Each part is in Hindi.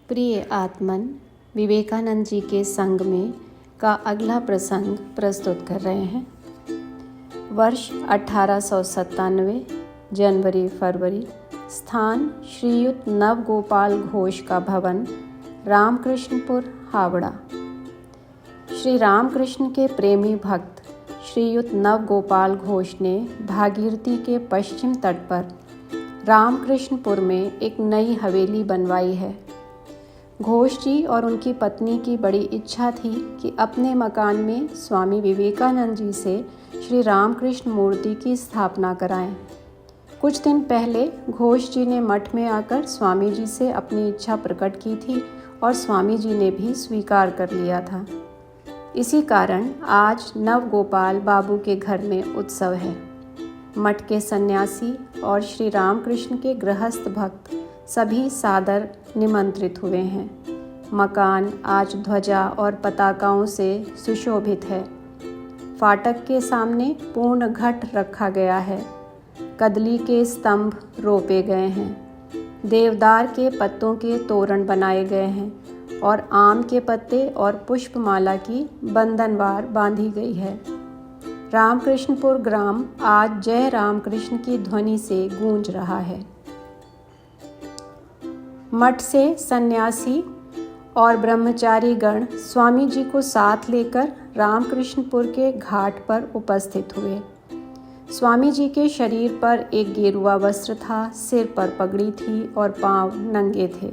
प्रिय आत्मन, विवेकानंद जी के संग में का अगला प्रसंग प्रस्तुत कर रहे हैं। वर्ष 1897, जनवरी फरवरी। स्थान श्रीयुत नवगोपाल घोष का भवन, रामकृष्णपुर, हावड़ा। श्री रामकृष्ण के प्रेमी भक्त श्रीयुत नवगोपाल घोष ने भागीरथी के पश्चिम तट पर रामकृष्णपुर में एक नई हवेली बनवाई है। घोष जी और उनकी पत्नी की बड़ी इच्छा थी कि अपने मकान में स्वामी विवेकानंद जी से श्री रामकृष्ण मूर्ति की स्थापना कराएं। कुछ दिन पहले घोष जी ने मठ में आकर स्वामी जी से अपनी इच्छा प्रकट की थी और स्वामी जी ने भी स्वीकार कर लिया था। इसी कारण आज नवगोपाल बाबू के घर में उत्सव है। मठ के सन्यासी और श्री रामकृष्ण के गृहस्थ भक्त सभी सादर निमंत्रित हुए हैं। मकान आज ध्वजा और पताकाओं से सुशोभित है। फाटक के सामने पूर्ण घट रखा गया है। कदली के स्तंभ रोपे गए हैं। देवदार के पत्तों के तोरण बनाए गए हैं और आम के पत्ते और पुष्पमाला की बंधनवार बांधी गई है। रामकृष्णपुर ग्राम आज जय रामकृष्ण की ध्वनि से गूंज रहा है। मठ से सन्यासी और ब्रह्मचारी गण स्वामी जी को साथ लेकर रामकृष्णपुर के घाट पर उपस्थित हुए। स्वामी जी के शरीर पर एक गेरुआ वस्त्र था, सिर पर पगड़ी थी और पांव नंगे थे।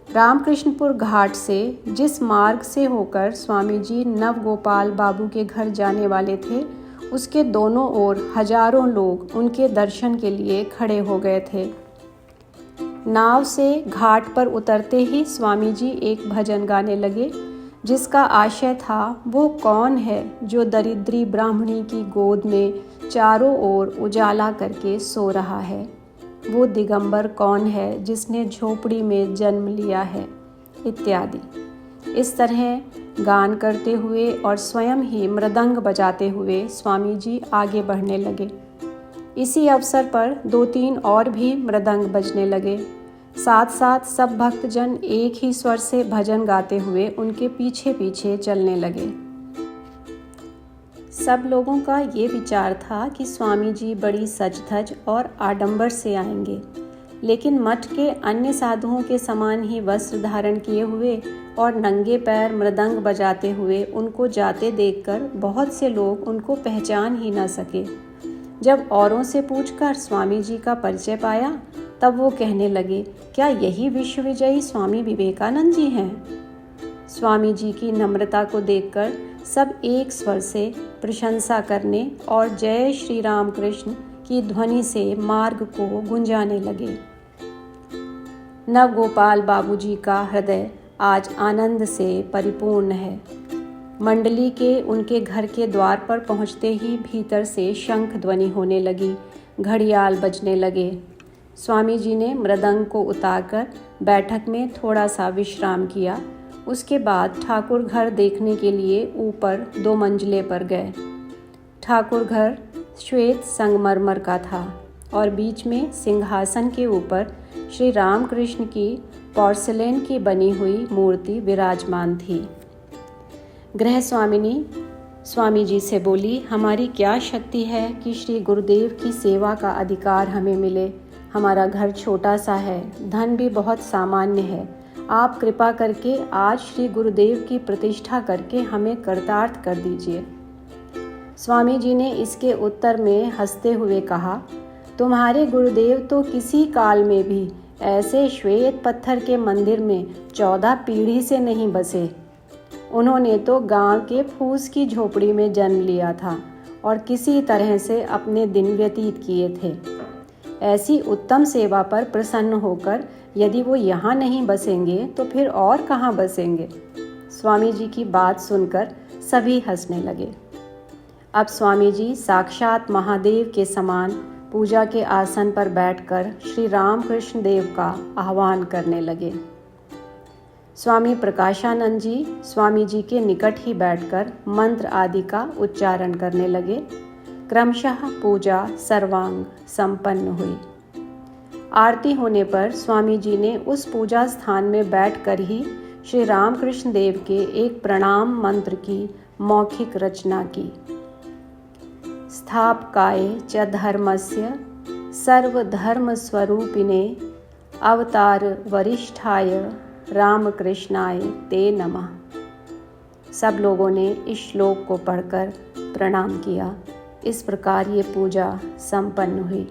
रामकृष्णपुर घाट से जिस मार्ग से होकर स्वामी जी नवगोपाल बाबू के घर जाने वाले थे, उसके दोनों ओर हजारों लोग उनके दर्शन के लिए खड़े हो गए थे। नाव से घाट पर उतरते ही स्वामी जी एक भजन गाने लगे, जिसका आशय था, वो कौन है जो दरिद्री ब्राह्मणी की गोद में चारों ओर उजाला करके सो रहा है। वो दिगंबर कौन है जिसने झोपड़ी में जन्म लिया है, इत्यादि। इस तरह गान करते हुए और स्वयं ही मृदंग बजाते हुए स्वामी जी आगे बढ़ने लगे। इसी अवसर पर 2-3 और भी मृदंग बजने लगे। साथ साथ सब भक्तजन एक ही स्वर से भजन गाते हुए उनके पीछे पीछे चलने लगे। सब लोगों का ये विचार था कि स्वामी जी बड़ी सज-धज और आडंबर से आएंगे, लेकिन मठ के अन्य साधुओं के समान ही वस्त्र धारण किए हुए और नंगे पैर मृदंग बजाते हुए उनको जाते देखकर बहुत से लोग उनको पहचान ही न सके। जब औरों से पूछकर स्वामी जी का परिचय पाया, तब वो कहने लगे, क्या यही विश्व विजयी स्वामी विवेकानंद जी हैं? स्वामी जी की नम्रता को देखकर सब एक स्वर से प्रशंसा करने और जय श्री रामकृष्ण की ध्वनि से मार्ग को गुंजाने लगे। नवगोपाल बाबूजी का हृदय आज आनंद से परिपूर्ण है। मंडली के उनके घर के द्वार पर पहुंचते ही भीतर से शंख ध्वनि होने लगी, घड़ियाल बजने लगे। स्वामी जी ने मृदंग को उतारकर बैठक में थोड़ा सा विश्राम किया। उसके बाद ठाकुर घर देखने के लिए ऊपर 2 मंजिले पर गए। ठाकुर घर श्वेत संगमरमर का था और बीच में सिंहासन के ऊपर श्री रामकृष्ण की पोर्सिलेन की बनी हुई मूर्ति विराजमान थी। गृह स्वामिनी स्वामी जी से बोली, हमारी क्या शक्ति है कि श्री गुरुदेव की सेवा का अधिकार हमें मिले। हमारा घर छोटा सा है, धन भी बहुत सामान्य है। आप कृपा करके आज श्री गुरुदेव की प्रतिष्ठा करके हमें कृतार्थ कर दीजिए। स्वामी जी ने इसके उत्तर में हंसते हुए कहा, तुम्हारे गुरुदेव तो किसी काल में भी ऐसे श्वेत पत्थर के मंदिर में 14 पीढ़ी से नहीं बसे। उन्होंने तो गांव के फूस की झोपड़ी में जन्म लिया था और किसी तरह से अपने दिन व्यतीत किए थे। ऐसी उत्तम सेवा पर प्रसन्न होकर यदि वो यहाँ नहीं बसेंगे तो फिर और कहाँ बसेंगे। स्वामी जी की बात सुनकर सभी हंसने लगे। अब स्वामी जी साक्षात महादेव के समान पूजा के आसन पर बैठकर श्री रामकृष्ण देव का आह्वान करने लगे। स्वामी प्रकाशानंद जी स्वामी जी के निकट ही बैठकर मंत्र आदि का उच्चारण करने लगे। क्रमशः पूजा सर्वांग संपन्न हुई। आरती होने पर स्वामी जी ने उस पूजा स्थान में बैठकर ही श्री रामकृष्ण देव के एक प्रणाम मंत्र की मौखिक रचना की। स्थापकाय च धर्मस्य सर्वधर्मस्वरूपिणे अवतार वरिष्ठाय रामकृष्णाय ते नमः। सब लोगों ने इस श्लोक को पढ़कर प्रणाम किया। इस प्रकार ये पूजा संपन्न हुई।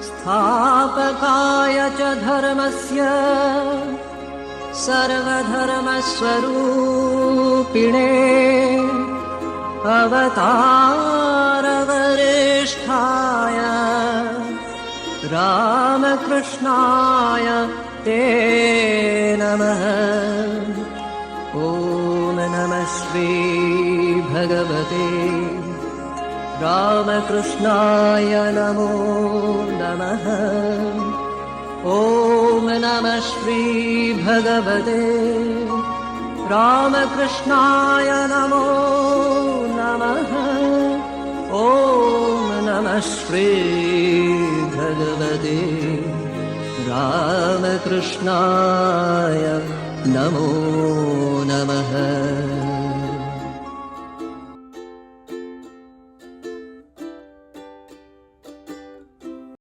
स्थापकाय च धर्मस्य सर्वधर्मस्वरूपिणे अवतारवरिष्ठाय रामकृष्णाय ते नमः। ॐ नमः श्री भगवते रामकृष्णाय नमो नमः। ॐ नमः श्री भगवते रामकृष्णाय नमो नमः। ॐ नमः श्री भगवते रामकृष्णाय नमो नमः।